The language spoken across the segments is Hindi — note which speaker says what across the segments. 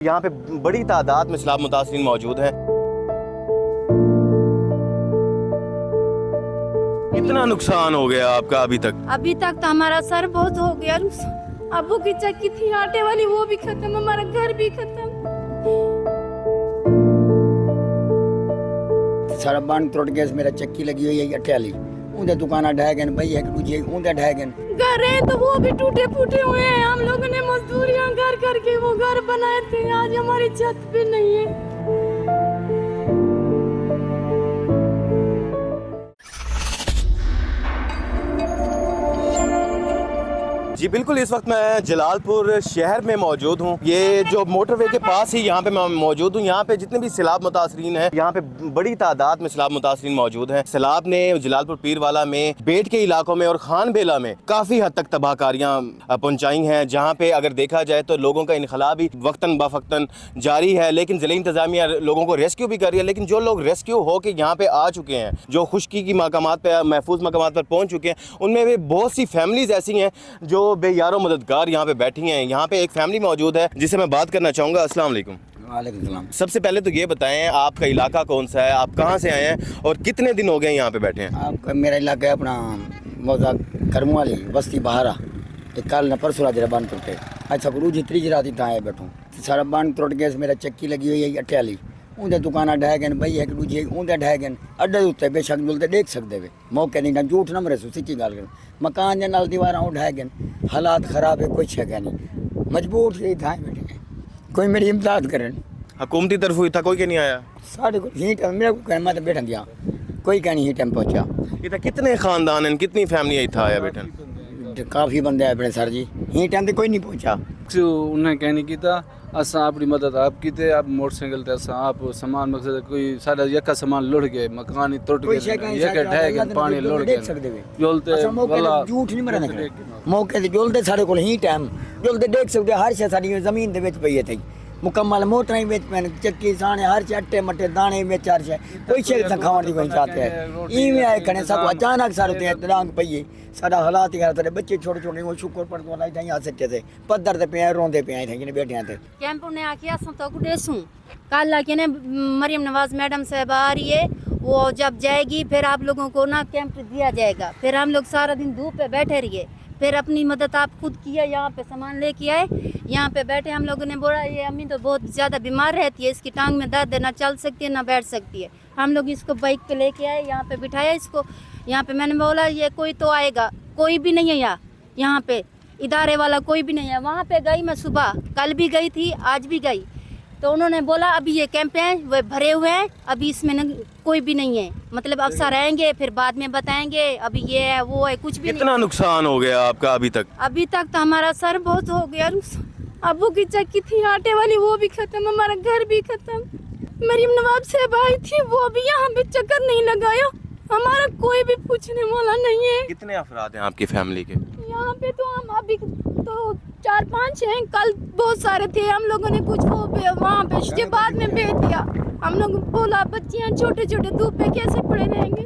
Speaker 1: यहाँ पे बड़ी तादाद में सैलाब मुतासिरीन मौजूद हैं। कितना नुकसान हो गया आपका अभी तक?
Speaker 2: अभी तक तो हमारा सर बहुत हो गया। अबू की चक्की थी आटे वाली, वो भी खत्म, हमारा घर भी खत्म।
Speaker 3: सारा बन टुट गया। मेरा चक्की लगी हुई है अटे वाली, उनके दुकाना ढह गए, भाई एक दूजे उनके ढह गए।
Speaker 2: घर है तो वो भी टूटे फूटे हुए हैं। हम लोगों ने मजदूरियां कर करके वो घर बनाए थे, आज हमारी छत भी नहीं है।
Speaker 1: जी बिल्कुल, इस वक्त मैं जलालपुर शहर में मौजूद हूँ। ये जो मोटरवे के पास ही यहाँ पे मैं मौजूद हूँ। यहाँ पे जितने भी सैलाब मुतासरीन हैं, यहाँ पे बड़ी तादाद में सैलाब मुतासरीन मौजूद हैं। सैलाब ने जलालपुर पीरवाला में, बेट के इलाकों में और खान बेला में काफ़ी हद तक तबाहकारियाँ पहुँचाई हैं। जहाँ पे अगर देखा जाए तो लोगों का इनखला भी वक्तन बवक्तन जारी है, लेकिन ज़िला इंतज़ामिया लोगों को रेस्क्यू भी कर रही है। लेकिन जो लोग रेस्क्यू हो के यहाँ पे आ चुके हैं, जो खुश्की की मकामात पर, महफूज मकामात पर पहुँच चुके हैं, उनमें भी बहुत सी फैमिलीज़ ऐसी हैं जो बेयारो मददगार यहाँ पे बैठी हैं। यहाँ पे एक फैमिली मौजूद है जिससे मैं बात करना चाहूँगा। अस्सलाम वालेकुम।
Speaker 3: वालेकुम सलाम।
Speaker 1: सबसे पहले तो ये बताएं, आपका इलाका कौन सा है, आप कहाँ से आए हैं और कितने दिन हो गए यहाँ पे बैठे हैं?
Speaker 3: आपका मेरा इलाका है अपना मौजा करमू वाली बस्ती बहारा। कल न परसों रात बन टुटे, अच्छा रूज तीज रात आए बैठूँ। सारा बन टुट गया। मेरा चक्की लगी हुई है अटे वाली, उनके दुकाना ढह गए, भाई एक दूजे उनके ढह गए। अड्डे उत्ते बेशक जुलते देख सकते वे, मौके नहीं झूठ ना मरे सच्ची गल कर। मकान के नाल दीवार ढह गए, हालात खराब है, कुछ है नहीं, मजबूर से था बैठे। कोई मेरी इमदाद करें।
Speaker 1: हुकूमती तरफ हुई था, कोई के नहीं आया?
Speaker 3: साढ़े को ही टाइम मेरे को कहना तो बैठा दिया, कोई कह नहीं ही टाइम पहुँचा।
Speaker 1: इतना कितने खानदान हैं, कितनी फैमिली था आया बेटन?
Speaker 3: काफ़ी बंदे आए अपने सर जी, ही टाइम तो कोई नहीं पहुँचा।
Speaker 4: उन्हें कहने की था असा अपनी मदद आप की थे, आप मोटरसाइकिल थे, असा आप सामान मकसद कोई सारा यका सामान लुढ़ गए, मकान ही टूट गए, यका ढह गए, पानी लुढ़ गए। जोलते वाला
Speaker 3: झूठ नहीं मरना, मौके से जोलते साढ़े को ही टाइम जोलते देख सकते। हर शे सारी जमीन दे विच पई थी मुकम्मल, मोटर ही बेच पैन, चक्की साने हर शे, अट्टे मट्टे दाने में चार शे, कोई शे खाने की कोई चाहते है। इवें आए खड़े सब अचानक सारे ते डांग पई सारा हालात ही सारे बच्चे छोटे छोटे वो शुक्र पर तो लाई आ सकते थे, पत्थर ते पे रोंदे पे थे जिन्हें बैठे थे।
Speaker 2: कैंप ने आके असं तो कुडेसू कल आके ने मरियम नवाज मैडम साहब आ रही है, वो जब जाएगी फिर आप लोगों को ना कैंप दिया जाएगा। फिर हम लोग सारा दिन धूप पे बैठे रहिए, फिर अपनी मदद आप खुद किए, यहाँ पे सामान लेके आए, यहाँ पे बैठे। हम लोगों ने बोला ये अम्मी तो बहुत ज़्यादा बीमार रहती है, इसकी टांग में दर्द है, ना चल सकती है ना बैठ सकती है। हम लोग इसको बाइक पे लेके आए, यहाँ पे बिठाया इसको। यहाँ पे मैंने बोला ये कोई तो आएगा, कोई भी नहीं है यहाँ पे इदारे वाला कोई भी नहीं है। वहाँ पे गई मैं सुबह, कल भी गई थी, आज भी गई, तो उन्होंने बोला अभी ये कैंप हैं वो भरे हुए हैं, अभी इसमें कोई भी नहीं है, मतलब अफसर आएंगे फिर बाद में बताएंगे, अभी ये है वो है, कुछ भी
Speaker 1: कितना नुकसान हो गया आपका अभी तक?
Speaker 2: अभी तक तो हमारा सर बहुत हो गया। अबू की चक्की थी आटे वाली, वो भी खत्म, हमारा घर भी खत्म। मरियम नवाब साहब आई थी, वो भी यहाँ पे चक्कर नहीं लगाया, हमारा कोई भी पूछने वाला नहीं है।
Speaker 1: कितने अफराद हैं आपकी फैमिली के?
Speaker 2: यहाँ पे तो हम अभी तो 4-5 हैं, कल बहुत सारे थे। हम लोगों ने कुछ वो वहाँ पे उसके बाद में भेज दिया। हम लोग बोला बच्चियाँ छोटे छोटे धूप पे कैसे पड़े रहेंगे,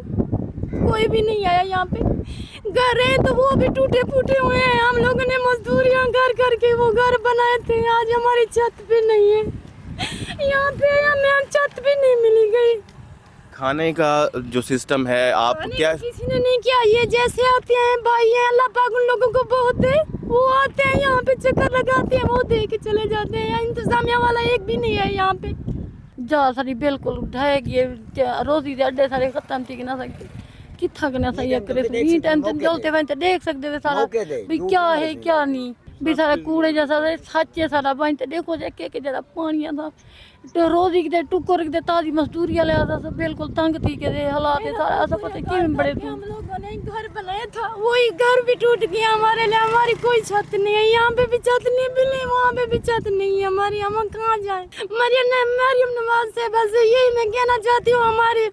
Speaker 2: कोई भी नहीं आया यहाँ पे। घर है तो वो भी टूटे फूटे हुए हैं। हम लोगों ने मजदूरियाँ कर करके वो घर बनाए थे, आज हमारी छत भी नहीं है। यहाँ पे हमें छत भी नहीं मिली गई।
Speaker 1: खाने का जो सिस्टम है आप क्या?
Speaker 2: किसी ने नहीं किया। ये जैसे आते हैं भाई हैं, अल्लाह पाक उन लोगों को बहुत है, वो आते हैं यहाँ पे चक्कर लगाते हैं, वो दे के चले जाते हैं। इंतजामिया वाला एक भी नहीं है यहाँ पे। जा सारी बिल्कुल ढह गए, रोजी दे अड्डे सारे खत्म थी कि ना सकते कि थकना सही करे। ये टेंशन चलते वहीं देख सकते थे सारा भी क्या है क्या नहीं, भी सारा कूड़े जैसा सच्चे सारा बन देखो जाके के जरा पानी था तो रोजी के टुकर के ताजी मजदूरी ले आता सब बिल्कुल तंग थी के हालात सारा ऐसा पता कि बड़े थे। हम लोगों ने घर बनाया था, वही घर भी टूट गया हमारे लिए। हमारी कोई छत नहीं है, यहाँ पे भी छत नहीं मिली, वहाँ पे भी छत नहीं है हमारी। हम कहाँ जाए? मरियम नवाज से बस यही मैं कहना चाहती हूँ, हमारी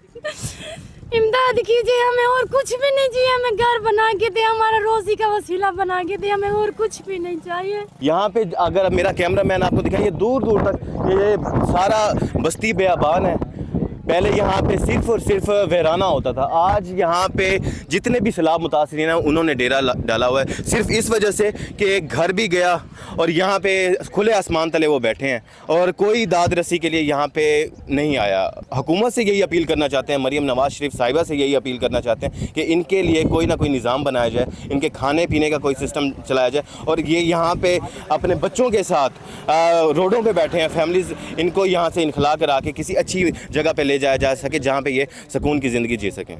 Speaker 2: इमदाद कीजिए, हमें और कुछ भी नहीं चाहिए। हमें घर बना के दे, हमारा रोजी का वसीला बना के दे, हमें और कुछ भी नहीं चाहिए।
Speaker 1: यहाँ पे अगर मेरा कैमरा मैन आपको दिखाइए, दूर दूर तक ये सारा बस्ती बेआबान है। पहले यहाँ पे सिर्फ और सिर्फ वीराना होता था। आज यहाँ पे जितने भी सैलाब मुतासरीन हैं उन्होंने डेरा डाला हुआ है, सिर्फ इस वजह से कि एक घर भी गया और यहाँ पे खुले आसमान तले वो बैठे हैं और कोई दाद रसी के लिए यहाँ पे नहीं आया। हुकूमत से यही अपील करना चाहते हैं, मरीम नवाज शरीफ साहिबा से यही अपील करना चाहते हैं कि इनके लिए कोई ना कोई निज़ाम बनाया जाए, इनके खाने पीने का कोई सिस्टम चलाया जाए और ये यहाँ पे अपने बच्चों के साथ रोडों पे बैठे हैं फैमिलीज़, इनको यहाँ से इनखला करा के किसी अच्छी जगह पे ले जाया जा सके जहाँ पे ये सुकून की ज़िंदगी जी सकें।